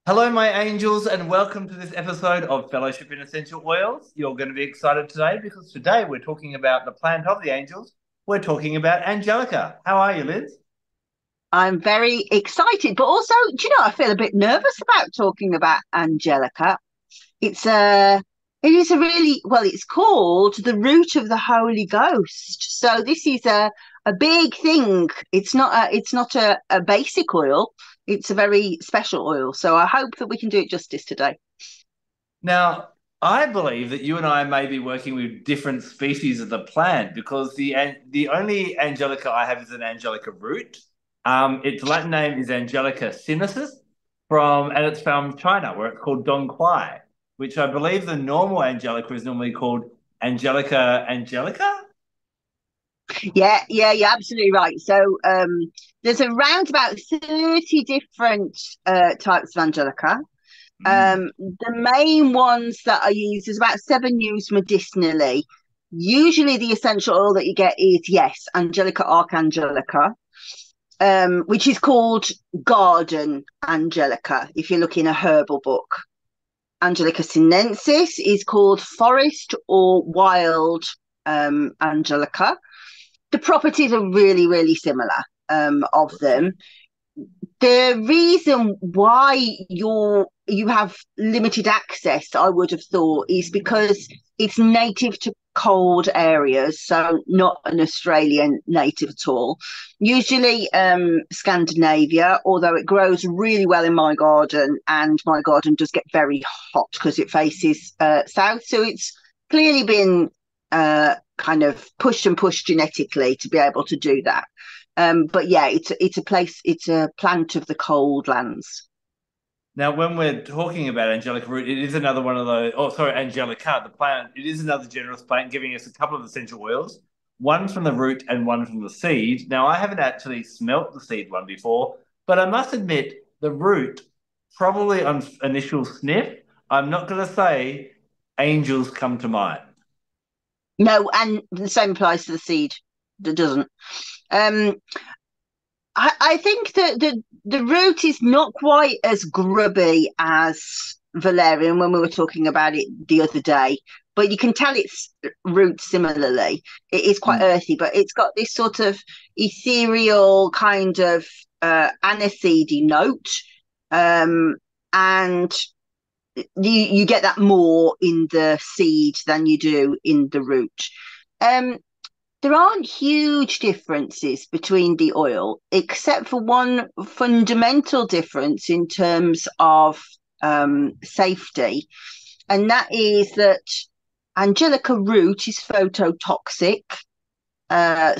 Hello, my angels, and welcome to this episode of Fellowship in Essential Oils. You're going to be excited today because today we're talking about the plant of the angels. We're talking about Angelica. How are you, Liz? I'm very excited, but also, do you know, I feel a bit nervous about talking about Angelica. It's a, it is a really, well, it's called the root of the Holy Ghost. So this is a big thing. It's not a basic oil. It's a very special oil. So I hope that we can do it justice today. Now, I believe that you and I may be working with different species of the plant because the only Angelica I have is an Angelica root. Its Latin name is Angelica sinensis and it's from China where it's called Dong Quai, which I believe the normal Angelica is normally called Angelica angelica. Yeah, you're absolutely right. So there's around about 30 different types of Angelica. Mm. The main ones that are used, there's about seven used medicinally. Usually, the essential oil that you get is, yes, Angelica archangelica, which is called garden Angelica if you look in a herbal book. Angelica sinensis is called forest or wild Angelica. The properties are really, really similar of them. The reason why you have limited access, I would have thought, is because it's native to cold areas, so not an Australian native at all. Usually Scandinavia, although it grows really well in my garden, and my garden does get very hot because it faces south. So it's clearly been kind of pushed and pushed genetically to be able to do that. But yeah, it's a plant of the cold lands. Now, when we're talking about Angelica root, it is another one of those. Oh, sorry, Angelica, the plant. It is another generous plant, giving us a couple of essential oils, one from the root and one from the seed. Now, I haven't actually smelt the seed one before, but I must admit the root, probably on initial sniff, I'm not going to say angels come to mind. No, and the same applies to the seed. That doesn't. Um, I think that the root is not quite as grubby as valerian when we were talking about it the other day, but you can tell its root similarly. It is quite Mm. earthy, but it's got this sort of ethereal kind of aniseedy note, um, and you get that more in the seed than you do in the root. Um, there aren't huge differences between the oil, except for one fundamental difference in terms of safety, and that is that Angelica root is phototoxic.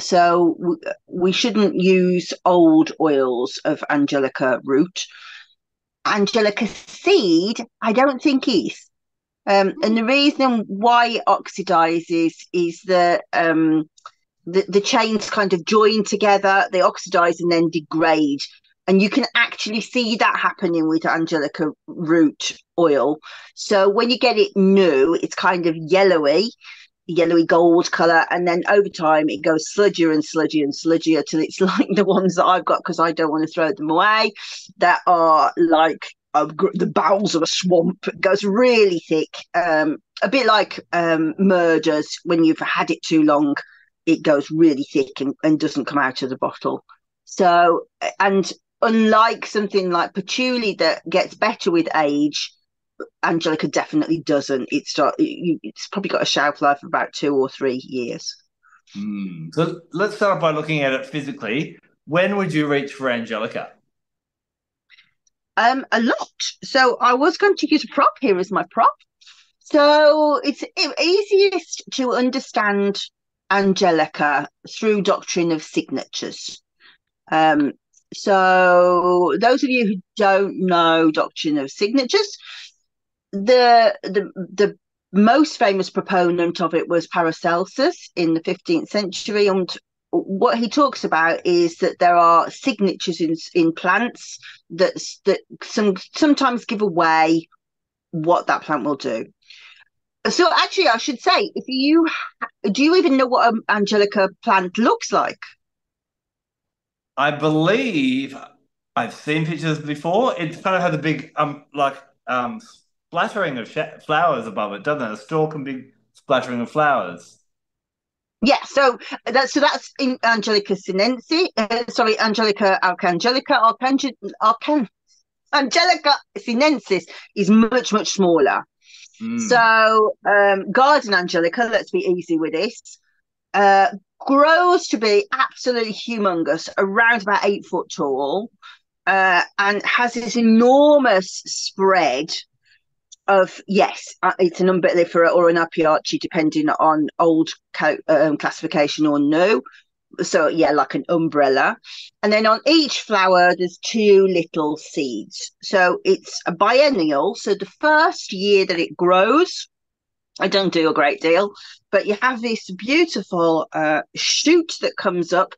So we shouldn't use old oils of Angelica root. Angelica seed, I don't think is. And the reason why it oxidizes is that the chains kind of join together, they oxidize and then degrade. And you can actually see that happening with Angelica root oil. So when you get it new, it's kind of yellowy gold color, and then over time it goes sludgier and sludgier and sludgier till it's like the ones that I've got because I don't want to throw them away. That are like the bowels of a swamp. It goes really thick, a bit like murders when you've had it too long. It goes really thick and doesn't come out of the bottle. So, and unlike something like patchouli that gets better with age, Angelica definitely doesn't. It's probably got a shelf life of about 2 or 3 years. Mm. So let's start by looking at it physically. When would you reach for Angelica? A lot. So I was going to use a prop here as my prop. So it's easiest to understand Angelica through doctrine of signatures. Um, so those of you who don't know doctrine of signatures, the most famous proponent of it was Paracelsus in the 15th century, and what he talks about is that there are signatures in plants that sometimes give away what that plant will do. So actually, I should say, if you do you even know what an Angelica plant looks like? I believe I've seen pictures before. It kind of has a big splattering of flowers above it, doesn't it? A stalk and big splattering of flowers. Yeah, so that's in Angelica sinensis. Sorry, Angelica archangelica. Angelica sinensis is much, much smaller. Mm. So garden angelica, let's be easy with this, uh, grows to be absolutely humongous, around about 8 foot tall, and has this enormous spread of, yes, it's an umbellifera or an apiaceae, depending on old classification or new. So yeah, like an umbrella. And then on each flower, there's two little seeds. So it's a biennial. So the first year that it grows, I don't do a great deal, but you have this beautiful shoot that comes up.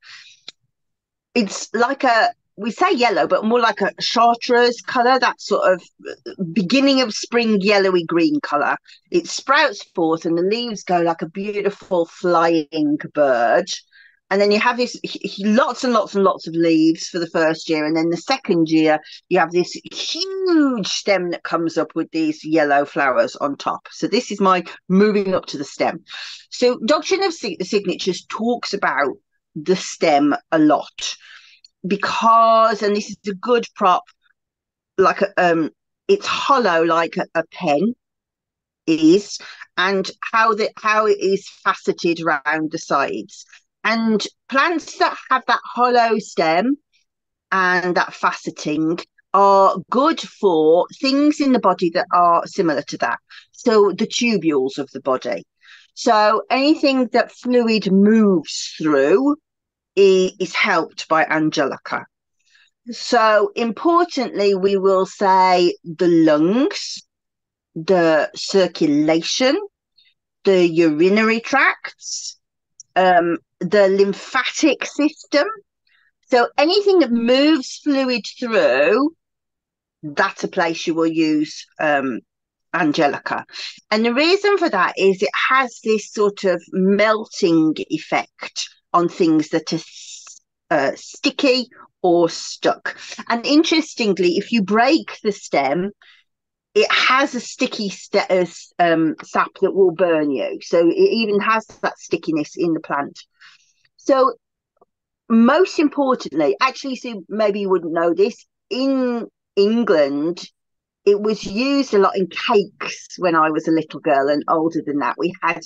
It's like a, we say yellow, but more like a chartreuse color, that sort of beginning of spring yellowy green color. It sprouts forth and the leaves go like a beautiful flying bird. And then you have this lots and lots and lots of leaves for the first year. And then the second year, you have this huge stem that comes up with these yellow flowers on top. So this is my moving up to the stem. So Doctrine of Signatures talks about the stem a lot because, and this is a good prop, like it's hollow like a pen is, and how it is faceted around the sides. And plants that have that hollow stem and that faceting are good for things in the body that are similar to that. So the tubules of the body. So anything that fluid moves through is helped by Angelica. So importantly, we will say the lungs, the circulation, the urinary tracts, the lymphatic system. So anything that moves fluid through, that's a place you will use Angelica. And the reason for that is it has this sort of melting effect on things that are sticky or stuck. And interestingly, if you break the stem, it has a sticky sap that will burn you. So it even has that stickiness in the plant. So most importantly, actually, so maybe you wouldn't know this, in England, it was used a lot in cakes when I was a little girl, and older than that, we had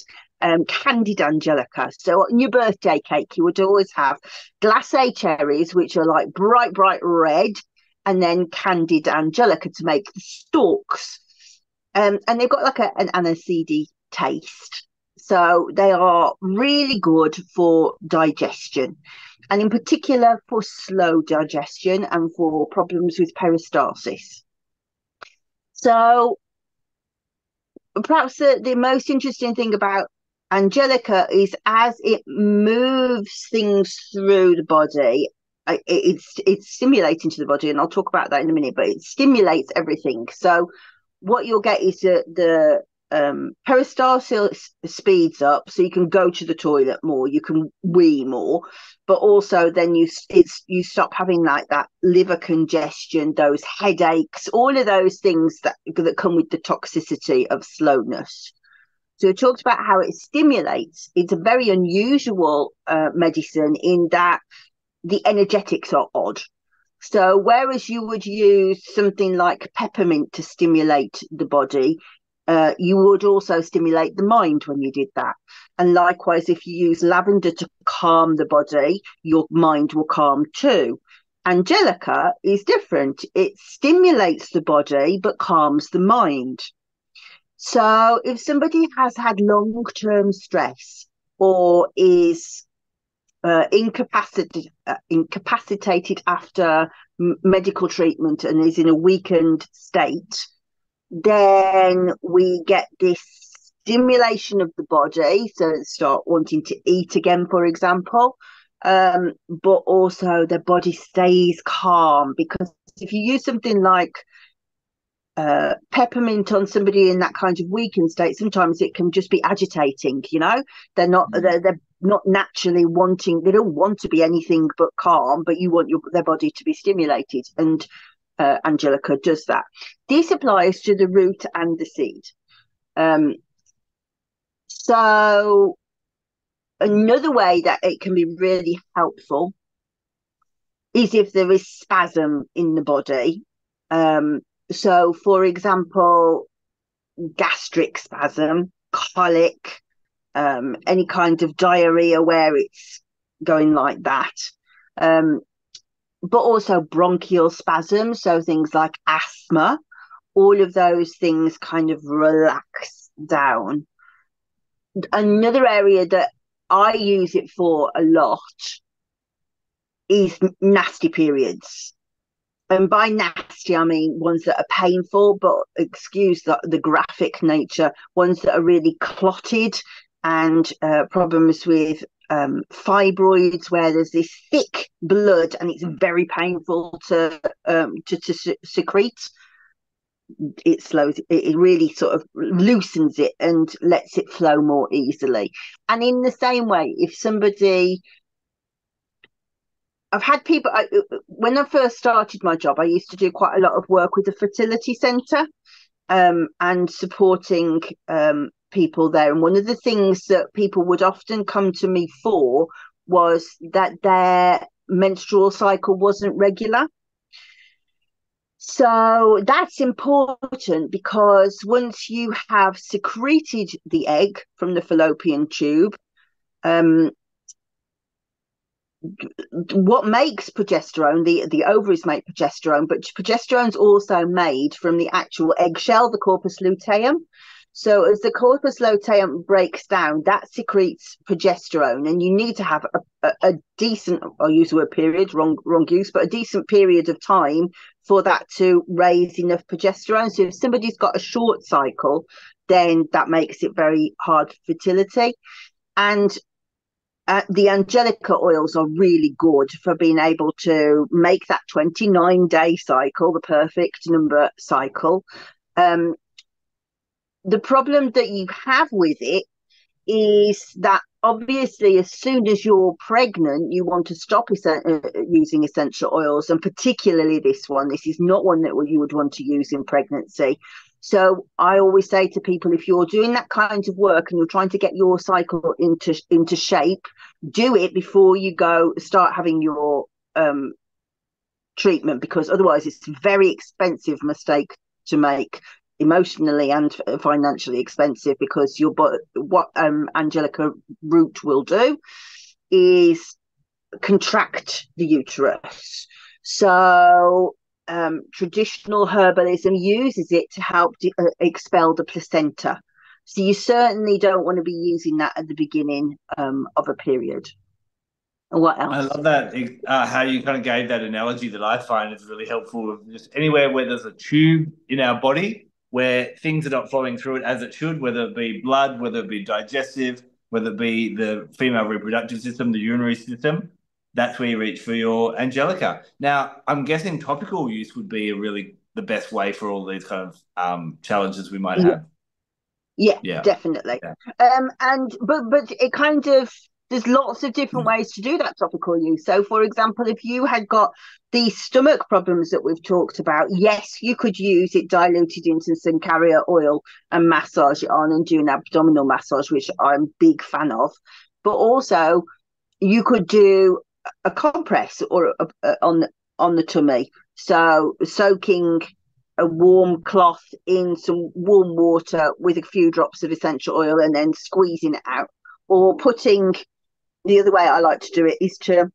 candied angelica. So on your birthday cake, you would always have glacé cherries, which are like bright, bright red, and then candied angelica to make the stalks. And they've got like an aniseedy taste. So they are really good for digestion, and in particular for slow digestion and for problems with peristalsis. So perhaps the most interesting thing about Angelica is as it moves things through the body, it's stimulating to the body, and I'll talk about that in a minute, but it stimulates everything. So what you'll get is the peristalsis speeds up, so you can go to the toilet more, you can wee more, but also then you stop having like that liver congestion, those headaches, all of those things that come with the toxicity of slowness. So it talks about how it stimulates. It's a very unusual medicine in that the energetics are odd. So whereas you would use something like peppermint to stimulate the body, you would also stimulate the mind when you did that. And likewise, if you use lavender to calm the body, your mind will calm too. Angelica is different. It stimulates the body but calms the mind. So if somebody has had long-term stress or is incapacitated after medical treatment and is in a weakened state, then we get this stimulation of the body, so it start wanting to eat again, for example, but also the body stays calm, because if you use something like peppermint on somebody in that kind of weakened state, sometimes it can just be agitating, they're not they're not naturally wanting, they don't want to be anything but calm, but you want their body to be stimulated. And Angelica does that. This applies to the root and the seed. So another way that it can be really helpful is if there is spasm in the body. So, for example, gastric spasm, colic, any kind of diarrhea where it's going like that. But also bronchial spasm, so things like asthma, all of those things kind of relax down. Another area that I use it for a lot is nasty periods. And by nasty, I mean ones that are painful, but excuse the graphic nature, ones that are really clotted, and problems with fibroids where there's this thick blood and it's very painful to secrete. It slows it really sort of loosens it and lets it flow more easily. And in the same way, if somebody, I've had people, when I first started my job, I used to do quite a lot of work with the fertility centre, and supporting people there. And one of the things that people would often come to me for was that their menstrual cycle wasn't regular. So that's important, because once you have secreted the egg from the fallopian tube, what makes progesterone, the ovaries make progesterone, but progesterone's also made from the actual eggshell, the corpus luteum. So as the corpus luteum breaks down, that secretes progesterone, and you need to have a decent, I'll use the word period, wrong use, but a decent period of time for that to raise enough progesterone. So if somebody's got a short cycle, then that makes it very hard for fertility. And the Angelica oils are really good for being able to make that 29-day cycle, the perfect number cycle. The problem that you have with it is that obviously as soon as you're pregnant, you want to stop using essential oils, and particularly this one. This is not one that you would want to use in pregnancy. So I always say to people, if you're doing that kind of work and you're trying to get your cycle into shape, do it before you go start having your treatment, because otherwise it's a very expensive mistake to make, emotionally and financially expensive, because what Angelica root will do is contract the uterus. So traditional herbalism uses it to help expel the placenta. So you certainly don't want to be using that at the beginning of a period. And what else? I love that, how you kind of gave that analogy that I find is really helpful. Just anywhere where there's a tube in our body where things are not flowing through it as it should, whether it be blood, whether it be digestive, whether it be the female reproductive system, the urinary system, that's where you reach for your Angelica. Now, I'm guessing topical use would be the best way for all these kind of challenges we might have. Yeah, definitely. Yeah. But it kind of, there's lots of different ways to do that topical use. So, for example, if you had got these stomach problems that we've talked about, yes, you could use it diluted into some carrier oil and massage it on and do an abdominal massage, which I'm a big fan of. But also, you could do a compress or on the tummy. So, soaking a warm cloth in some warm water with a few drops of essential oil and then squeezing it out, or putting, the other way I like to do it is to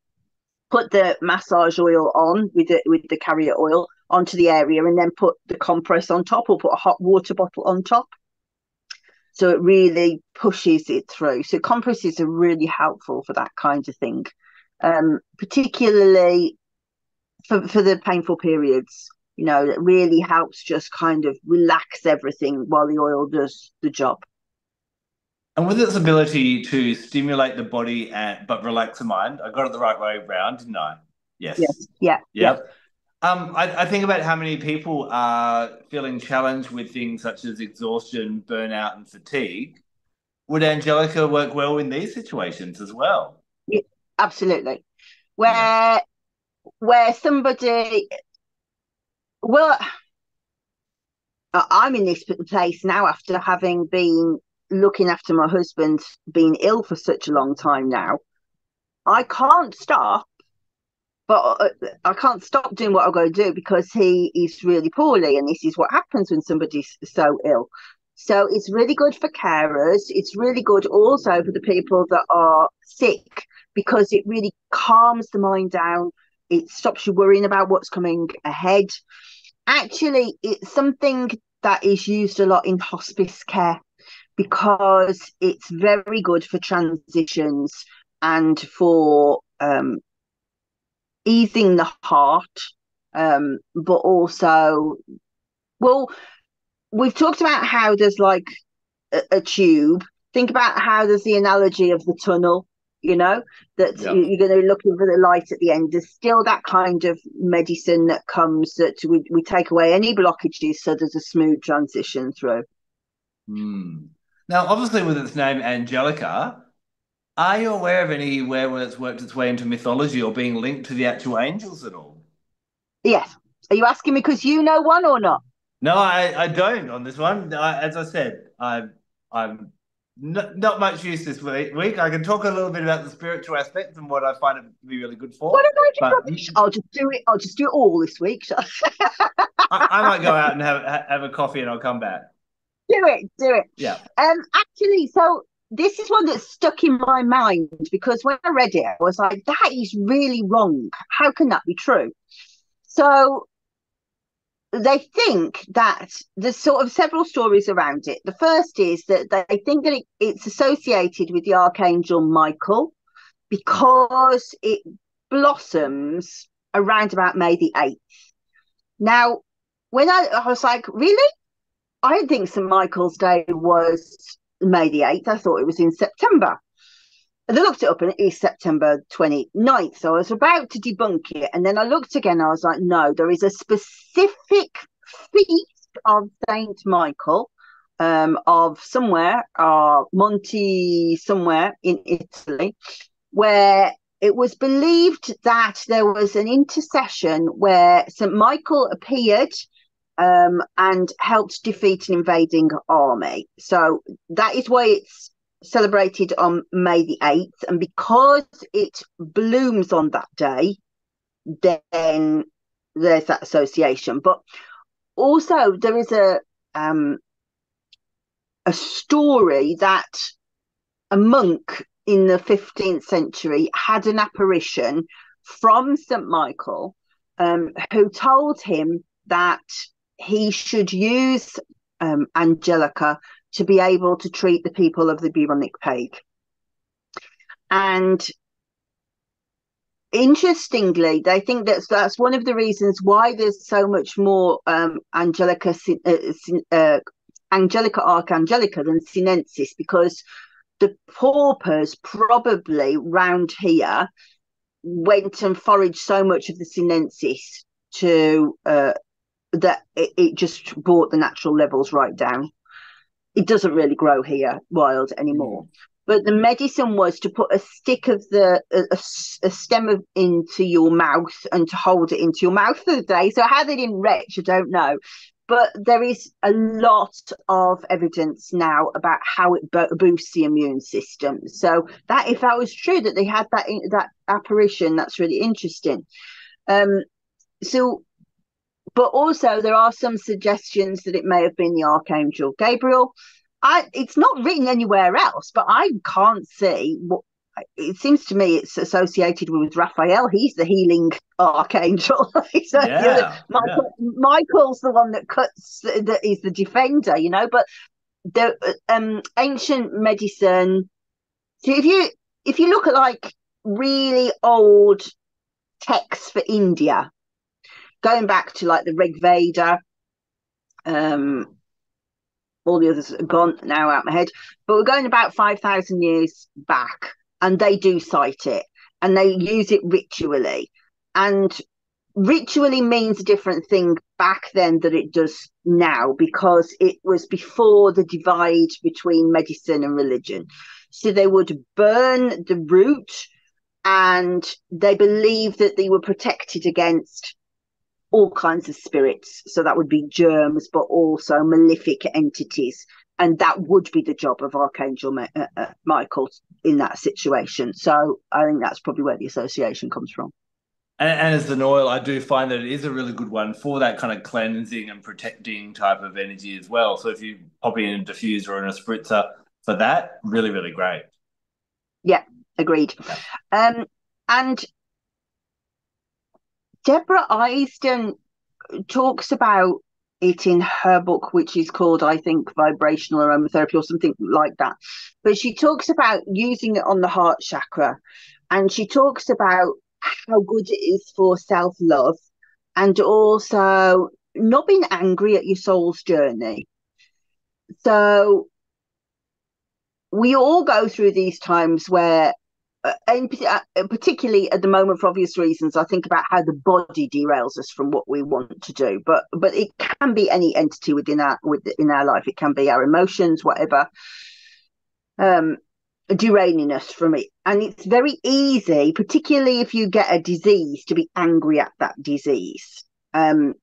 put the massage oil on with the carrier oil onto the area, and then put the compress on top, or put a hot water bottle on top. So it really pushes it through. So compresses are really helpful for that kind of thing, particularly for the painful periods. You know, it really helps just kind of relax everything while the oil does the job. And with its ability to stimulate the body but relax the mind, I got it the right way around, didn't I? Yes. Yeah. Yep. I think about how many people are feeling challenged with things such as exhaustion, burnout, and fatigue. would Angelica work well in these situations as well? Yeah, absolutely. Yeah. Where somebody, well, I'm in this place now after having been looking after my husband being ill for such a long time now. I can't stop, but I can't stop doing what I've got to do because he is really poorly, and this is what happens when somebody's so ill. So it's really good for carers. It's really good also for the people that are sick because it really calms the mind down. It stops you worrying about what's coming ahead. Actually, it's something that is used a lot in hospice care because it's very good for transitions and for easing the heart, but also, well, we've talked about how there's like a tube. Think about how there's the analogy of the tunnel, you know, that Yeah. you're going to be looking for the light at the end. There's still that kind of medicine that comes that we take away any blockages so there's a smooth transition through. Hmm. Now, obviously, with its name Angelica, are you aware of anywhere where it's worked its way into mythology or being linked to the actual angels at all? Yes. Are you asking me because you know one or not? No, I don't on this one. As I said, I'm not much use this week. I can talk a little bit about the spiritual aspects and what I find it to be really good What for, am I but rubbish? I'll just do it. I'll just do it all this week. I might go out and have a coffee and I'll come back. Do it, do it. Yeah. Actually, so this is one that's stuck in my mind because when I read it, I was like, that is really wrong. How can that be true? So they think that there's sort of several stories around it. The first is that they think that it's associated with the Archangel Michael because it blossoms around about May the 8th. Now, when I was like, really? I didn't think St. Michael's Day was May the 8th. I thought it was in September. And I looked it up and it is September 29th. So I was about to debunk it. And then I looked again. I was like, no, there is a specific feast of St. Michael of somewhere, Monte somewhere in Italy, where it was believed that there was an intercession where St. Michael appeared and helped defeat an invading army. So that is why it's celebrated on May the 8th. And because it blooms on that day, then there's that association. But also there is a story that a monk in the 15th century had an apparition from St. Michael who told him that he should use Angelica to be able to treat the people of the bubonic plague. And interestingly, they think that's one of the reasons why there's so much more Angelica Archangelica than Sinensis, because the paupers probably round here went and foraged so much of the Sinensis to that it just brought the natural levels right down. It doesn't really grow here wild anymore. But the medicine was to put a stick of a stem of into your mouth and to hold it into your mouth for the day. So how they didn't retch, I don't know. But there is a lot of evidence now about how it boosts the immune system. So that if that was true that they had that apparition, that's really interesting. So but also there are some suggestions that it may have been the Archangel Gabriel. It's not written anywhere else, but I can't see what. It seems to me it's associated with Raphael. He's the healing archangel. Michael's the one that cuts, that is the defender, you know. But the ancient medicine. So if you look at like really old texts for India, going back to like the Rig Veda, all the others are gone now out of my head, but we're going about 5,000 years back, and they do cite it, and they use it ritually. And ritually means a different thing back then than it does now because it was before the divide between medicine and religion. So they would burn the root, and they believed that they were protected against all kinds of spirits. So that would be germs, but also malefic entities. And that would be the job of Archangel Michael in that situation. So I think that's probably where the association comes from. And as an oil, I do find that it is a really good one for that kind of cleansing and protecting type of energy as well. So if you pop in a diffuser and a spritzer for that, really, really great. Yeah, agreed. And Deborah Eisden talks about it in her book, which is called, I think, Vibrational Aromatherapy or something like that. But she talks about using it on the heart chakra. And she talks about how good it is for self-love and also not being angry at your soul's journey. So we all go through these times where, particularly at the moment, for obvious reasons, I think about how the body derails us from what we want to do. But it can be any entity within our life. It can be our emotions, whatever, derailing us from it. And it's very easy, particularly if you get a disease, to be angry at that disease. And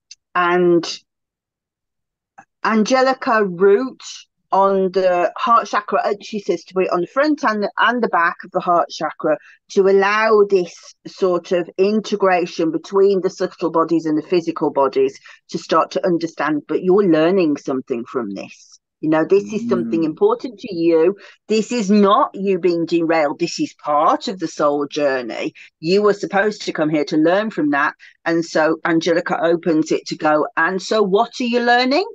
Angelica root on the heart chakra, she says to put it on the front and the back of the heart chakra to allow this sort of integration between the subtle bodies and the physical bodies to start to understand, but you're learning something from this. You know, this is something important to you. This is not you being derailed. This is part of the soul journey. You were supposed to come here to learn from that. And so Angelica opens it to go, and so what are you learning?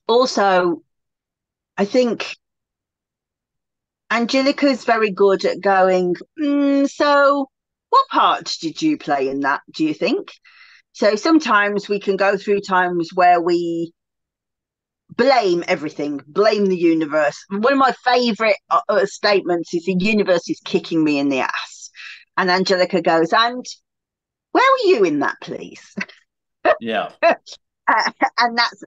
Also, I think Angelica is very good at going, so what part did you play in that, do you think? So sometimes we can go through times where we blame everything, blame the universe. One of my favourite statements is the universe is kicking me in the ass. And Angelica goes, and where were you in that, please? Yeah. And that's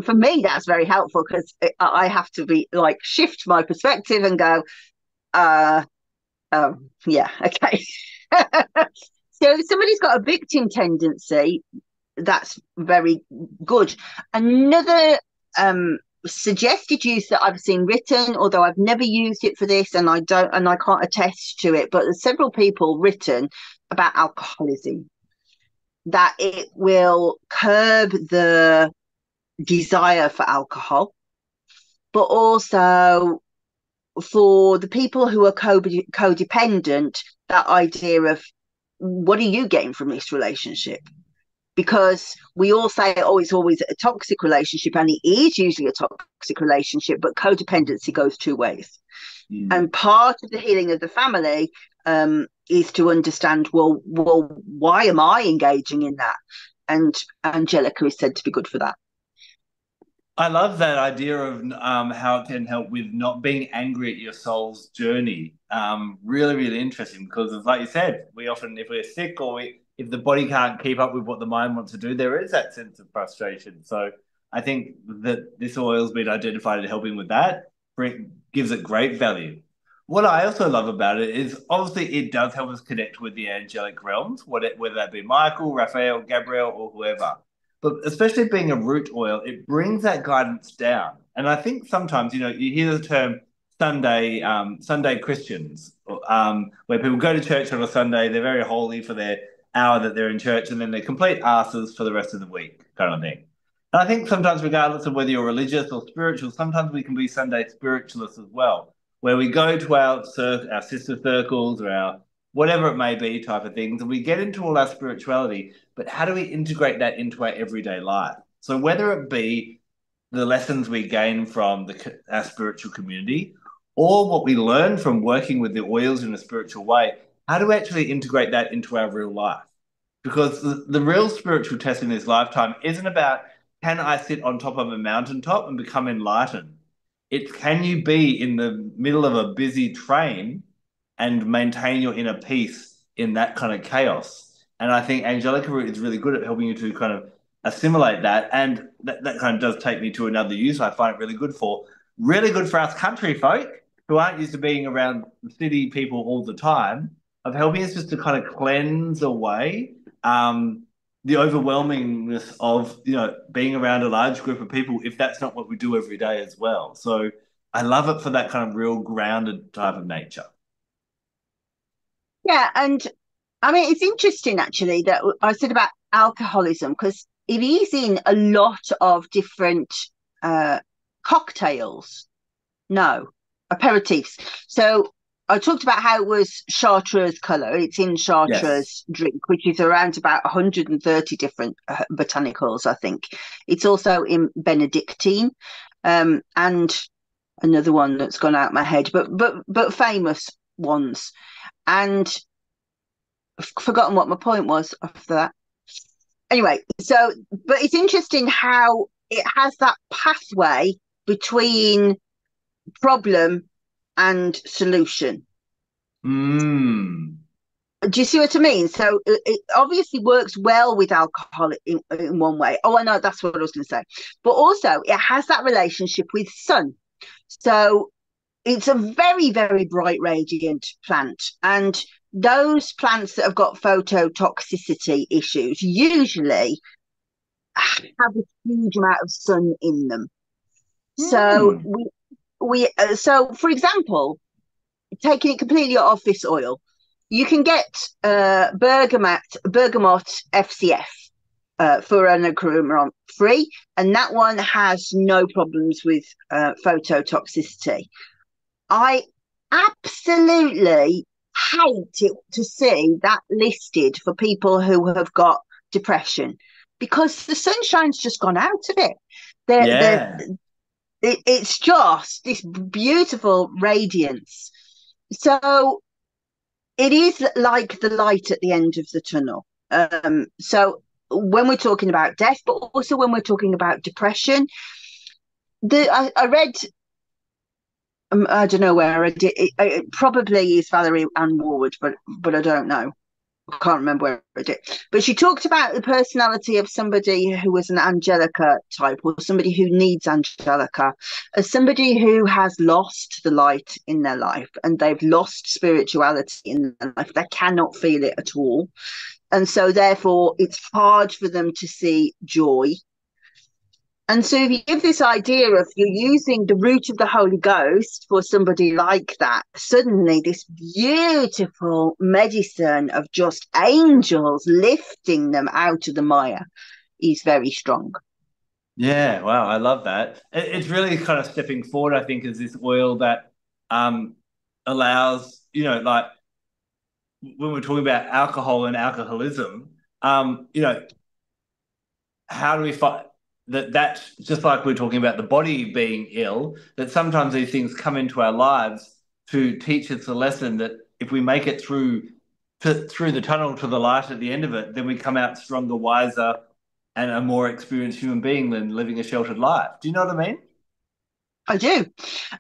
for me, that's very helpful because I have to be like shift my perspective and go, yeah, okay. So if somebody's got a victim tendency, that's very good. Another suggested use that I've seen written, although I've never used it for this, and I can't attest to it, but there's several people written about alcoholism, that it will curb the desire for alcohol, but also for the people who are codependent, that idea of what are you getting from this relationship? Because we all say, oh, it's always a toxic relationship, and it is usually a toxic relationship, but codependency goes two ways. And part of the healing of the family is to understand, well, why am I engaging in that? And Angelica is said to be good for that. I love that idea of how it can help with not being angry at your soul's journey. Really, really interesting because, like you said, we often, if we're sick or if the body can't keep up with what the mind wants to do, there is that sense of frustration. So I think that this oil's been identified as helping with that, gives it great value. What I also love about it is obviously it does help us connect with the angelic realms, whether that be Michael, Raphael, Gabriel, or whoever. But especially being a root oil, it brings that guidance down. And I think sometimes, you hear the term Sunday Christians, where people go to church on a Sunday, they're very holy for their hour that they're in church, and then they're complete asses for the rest of the week, kind of thing. And I think sometimes, regardless of whether you're religious or spiritual, sometimes we can be Sunday spiritualists as well, where we go to our sister circles or our whatever it may be type of things, and we get into all our spirituality, but how do we integrate that into our everyday life? So whether it be the lessons we gain from our spiritual community or what we learn from working with the oils in a spiritual way, how do we actually integrate that into our real life? Because the real spiritual test in this lifetime isn't about, can I sit on top of a mountaintop and become enlightened? It's, can you be in the middle of a busy train and maintain your inner peace in that kind of chaos? And I think Angelica root is really good at helping you to kind of assimilate that. And that kind of does take me to another use I find it really good for us country folk who aren't used to being around city people all the time, of helping us just to kind of cleanse away the overwhelmingness of, being around a large group of people if that's not what we do every day as well. So I love it for that kind of real grounded type of nature. Yeah, and I mean, it's interesting actually that I said about alcoholism because it is in a lot of different uh, cocktails. No, aperitifs. So I talked about how it was Chartreuse colour. It's in Yes. Chartreuse drink, which is around about 130 different botanicals, I think. It's also in Benedictine, and another one that's gone out my head, but famous ones. And I've forgotten what my point was after that. Anyway, so but it's interesting how it has that pathway between problem and solution. Mm. Do you see what I mean? So it obviously works well with alcohol in one way. Oh, I know that's what I was going to say. But also, it has that relationship with sun. So it's a very, very bright, radiant plant. And those plants that have got phototoxicity issues usually have a huge amount of sun in them. So Mm. so for example, taking it completely off this oil, you can get bergamot FCF for an acromeron free, and that one has no problems with phototoxicity. I absolutely hate it to see that listed for people who have got depression because the sunshine's just gone out of it. Yeah. It's just this beautiful radiance. So it is like the light at the end of the tunnel. So when we're talking about death, but also when we're talking about depression, I read, I don't know where I read it. It probably is Valerie Ann Warwood, but I don't know. I can't remember where I did. But she talked about the personality of somebody who was an Angelica type or somebody who needs Angelica as somebody who has lost the light in their life and they've lost spirituality in their life. They cannot feel it at all. And so, therefore, it's hard for them to see joy. And so, if you give this idea of you're using the root of the Holy Ghost for somebody like that, suddenly this beautiful medicine of just angels lifting them out of the mire is very strong. Yeah, wow, I love that. It's really kind of stepping forward, I think, as this oil that um allows, like when we're talking about alcohol and alcoholism, how do we fight that's just like we're talking about the body being ill, that sometimes these things come into our lives to teach us a lesson that if we make it through the tunnel to the light at the end of it, then we come out stronger, wiser, and a more experienced human being than living a sheltered life. Do you know what I mean? I do.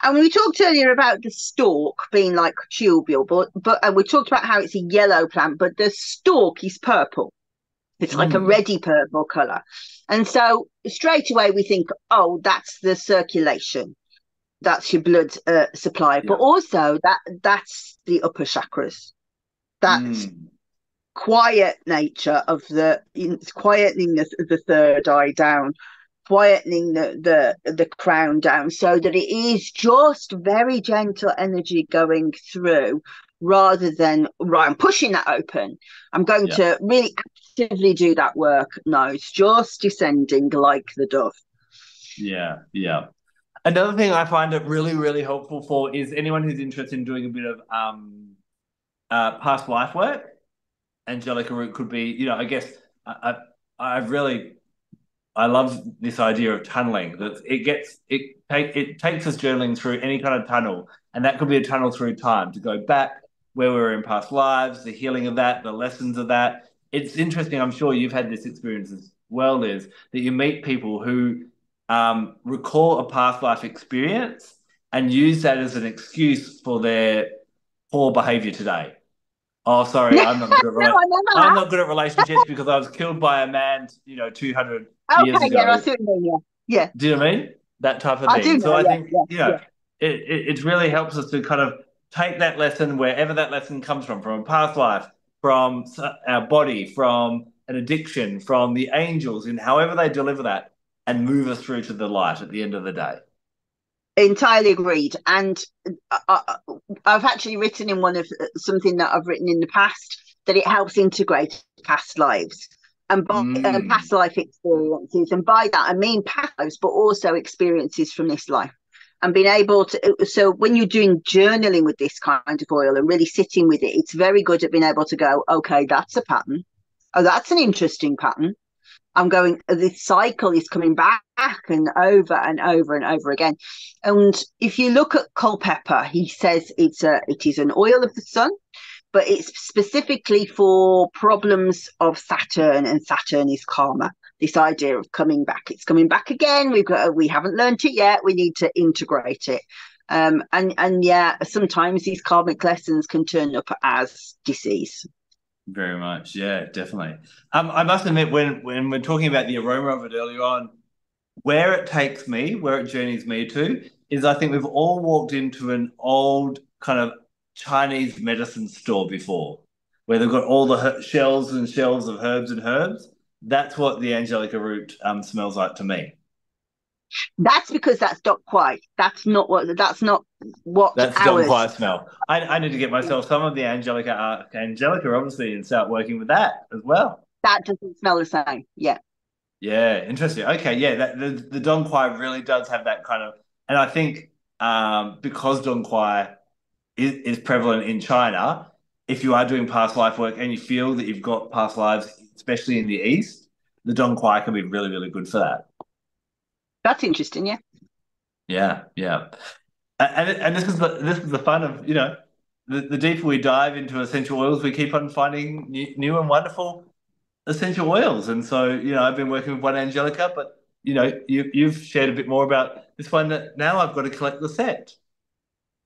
And we talked earlier about the stalk being like tubule, but we talked about how it's a yellow plant, but the stalk is purple. It's like a Mm, reddy purple colour. And so straight away we think, oh, that's the circulation. That's your blood supply. But yeah. also that's the upper chakras. That's Mm, quiet nature of the quietening the third eye down, quietening the crown down, so that it is just very gentle energy going through, rather than right, I'm pushing that open. I'm going yeah. to really actively do that work. No, it's just descending like the dove. Yeah. Yeah. Another thing I find it really, really helpful for is anyone who's interested in doing a bit of past life work. Angelica root could be, I guess I really I love this idea of tunneling. That it takes us journaling through any kind of tunnel, and that could be a tunnel through time to go back where we were in past lives, the healing of that, the lessons of that. It's interesting. I'm sure you've had this experience as well, Liz, that you meet people who recall a past life experience and use that as an excuse for their poor behavior today. Oh, sorry, No, I'm not good at no, I never I'm have. not good at relationships because I was killed by a man, 200 years Okay, yeah, I ago. see what you mean. Yeah, yeah, Do you know what I mean? That type of I do thing. know. So I Yeah, think, yeah, yeah. it really helps us to kind of take that lesson wherever that lesson comes from a past life, from our body, from an addiction, from the angels, and however they deliver that, and move us through to the light at the end of the day. Entirely agreed. And I've actually written in one of something that I've written in the past that it helps integrate past lives and by Mm, past life experiences. And by that, I mean past lives, but also experiences from this life. And being able to, so when you're doing journaling with this kind of oil and really sitting with it, it's very good at being able to go, okay, that's a pattern. Oh, that's an interesting pattern. I'm going, this cycle is coming back and over and over and over again. And if you look at Culpeper, he says it is an oil of the sun, but it's specifically for problems of Saturn, and Saturn is karma. This idea of coming back, it's coming back again. We haven't learned it yet. We need to integrate it. And yeah, sometimes these karmic lessons can turn up as disease. very much. Yeah, definitely. I must admit, when we're talking about the aroma of it earlier on, where it takes me, where it journeys me to, is I think we've all walked into an old kind of Chinese medicine store before, where they've got all the shelves and shelves of herbs and herbs. That's what the Angelica root smells like to me. That's because that's Doc White. That's not what That's Don ours. Quai smell. I need to get myself some of the Angelica, obviously, and start working with that as well. That doesn't smell the same. Yeah. Yeah, interesting. Okay, yeah, the Don Quai really does have that kind of, and I think because Don Quai is prevalent in China, if you are doing past life work and you feel that you've got past lives, especially in the East, the Don Quai can be really, really good for that. That's interesting. Yeah. Yeah, yeah. And this is the fun of, the deeper we dive into essential oils, we keep on finding new and wonderful essential oils. And so, I've been working with one Angelica, but you've shared a bit more about this one that now I've got to collect the set.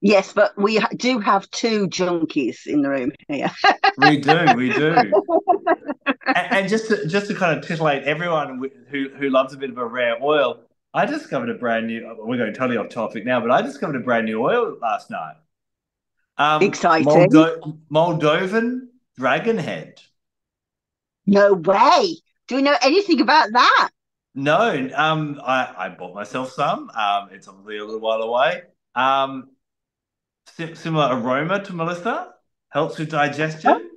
Yes, but we do have two junkies in the room here. We do, we do. And just to kind of titillate everyone who loves a bit of a rare oil, I discovered a brand new. We're going totally off topic now, but I discovered a brand new oil last night. Exciting. Moldovan dragon head. No way. Do we know anything about that? No, I bought myself some. It's obviously a little while away. Similar aroma to Melissa, helps with Oh, digestion.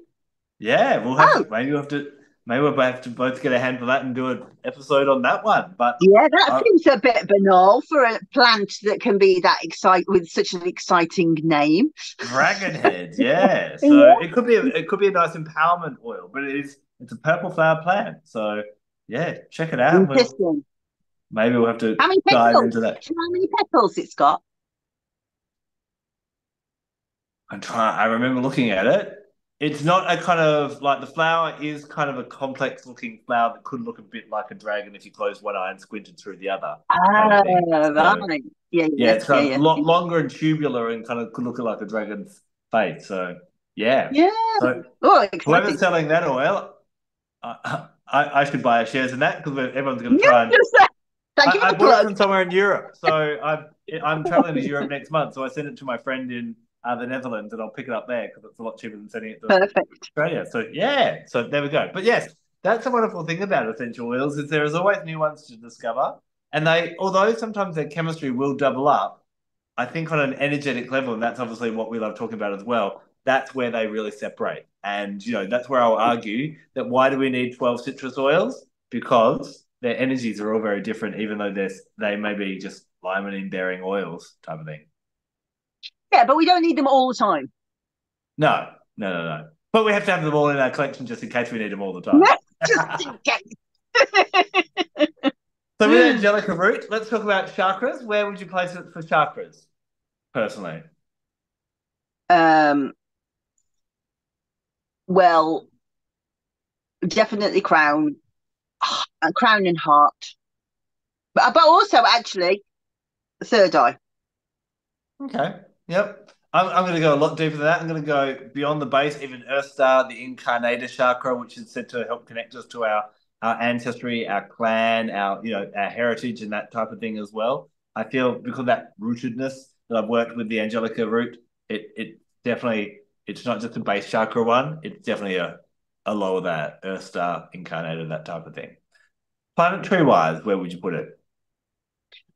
Yeah, oh, maybe we'll have to both get a hand for that and do an episode on that one. But yeah, that uh, seems a bit banal for a plant that can be that excite with such an exciting name. dragon head, yeah. So Yeah, it could be a nice empowerment oil, but it's a purple flower plant. So yeah, check it out. interesting. Maybe we'll have to How many dive petals? into that. Do you know how many petals it's got? I remember looking at it. It's not a kind of like the flower is kind of a complex looking flower that could look a bit like a dragon if you closed one eye and squinted through the other type of Ah, thing. So right. Yeah, yeah, yeah, it's yeah, kind of yeah. longer and tubular and kind of could look like a dragon's face. So yeah. Yeah. So Oh, whoever's exciting. selling that oil, I should buy shares in that because everyone's going to Yeah, try and. thank you for I the bought it plug. from somewhere in Europe, so I'm traveling to Europe next month. So I sent it to my friend in the Netherlands, and I'll pick it up there because it's a lot cheaper than sending it to Perfect. Australia. So yeah, so there we go. But yes, that's a wonderful thing about essential oils is there is always new ones to discover, and although sometimes their chemistry will double up, I think on an energetic level, and that's obviously what we love talking about as well. That's where they really separate, and that's where I'll argue that why do we need 12 citrus oils? Because their energies are all very different, even though they may be just limonene bearing oils type of thing. Yeah, but we don't need them all the time. No, no, no, no. But we have to have them all in our collection just in case we need them all the time. Just in case. So with Angelica root, let's talk about chakras. Where would you place it for chakras, personally? um, well, definitely crown, crown and heart, but also actually third eye. Okay. Yep. I'm going to go a lot deeper than that. I'm going to go beyond the base, even Earthstar, the Incarnator chakra, which is said to help connect us to our ancestry, our clan, our heritage, and that type of thing as well. I feel because of that rootedness that I've worked with the Angelica root, it definitely it's not just a base chakra one. It's definitely a lower that Earthstar, Incarnator, that type of thing. Planetary wise, where would you put it?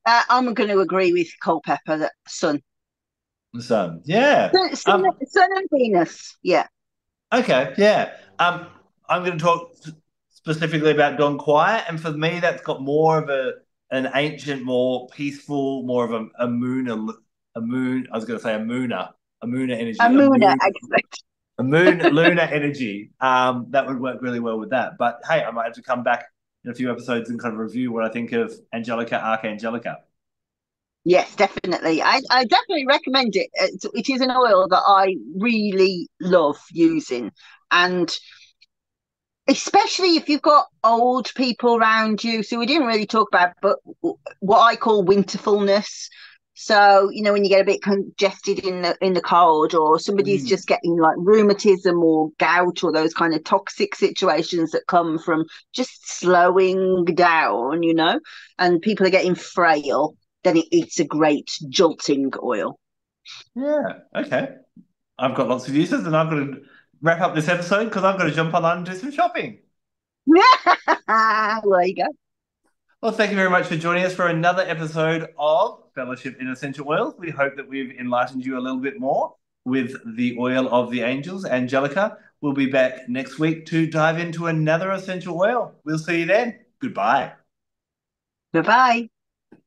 I'm going to agree with Culpepper that Sun. The sun. Yeah. Sun and Venus. Yeah. Okay, yeah. I'm going to talk specifically about Don Quiet, and for me, that's got more of an ancient, more peaceful, more of a moon, a moon. I was going to say a mooner energy, Amuna, excellent. a moon lunar energy. That would work really well with that. But hey, I might have to come back in a few episodes and kind of review what I think of Angelica, Archangelica. Yes, definitely. I definitely recommend it. It is an oil that I really love using. And especially if you've got old people around you. So we didn't really talk about, but what I call winterfulness. So when you get a bit congested in the cold, or somebody's Mm. just getting like rheumatism or gout, or those kind of toxic situations that come from just slowing down, and people are getting frail, then it's a great jolting oil. Yeah. Okay. I've got lots of uses, and I've got to wrap up this episode because I've got to jump online and do some shopping. There you go. Well, thank you very much for joining us for another episode of Fellowship in Essential Oils. We hope that we've enlightened you a little bit more with the oil of the angels, Angelica. We'll be back next week to dive into another essential oil. We'll see you then. Goodbye. Bye bye.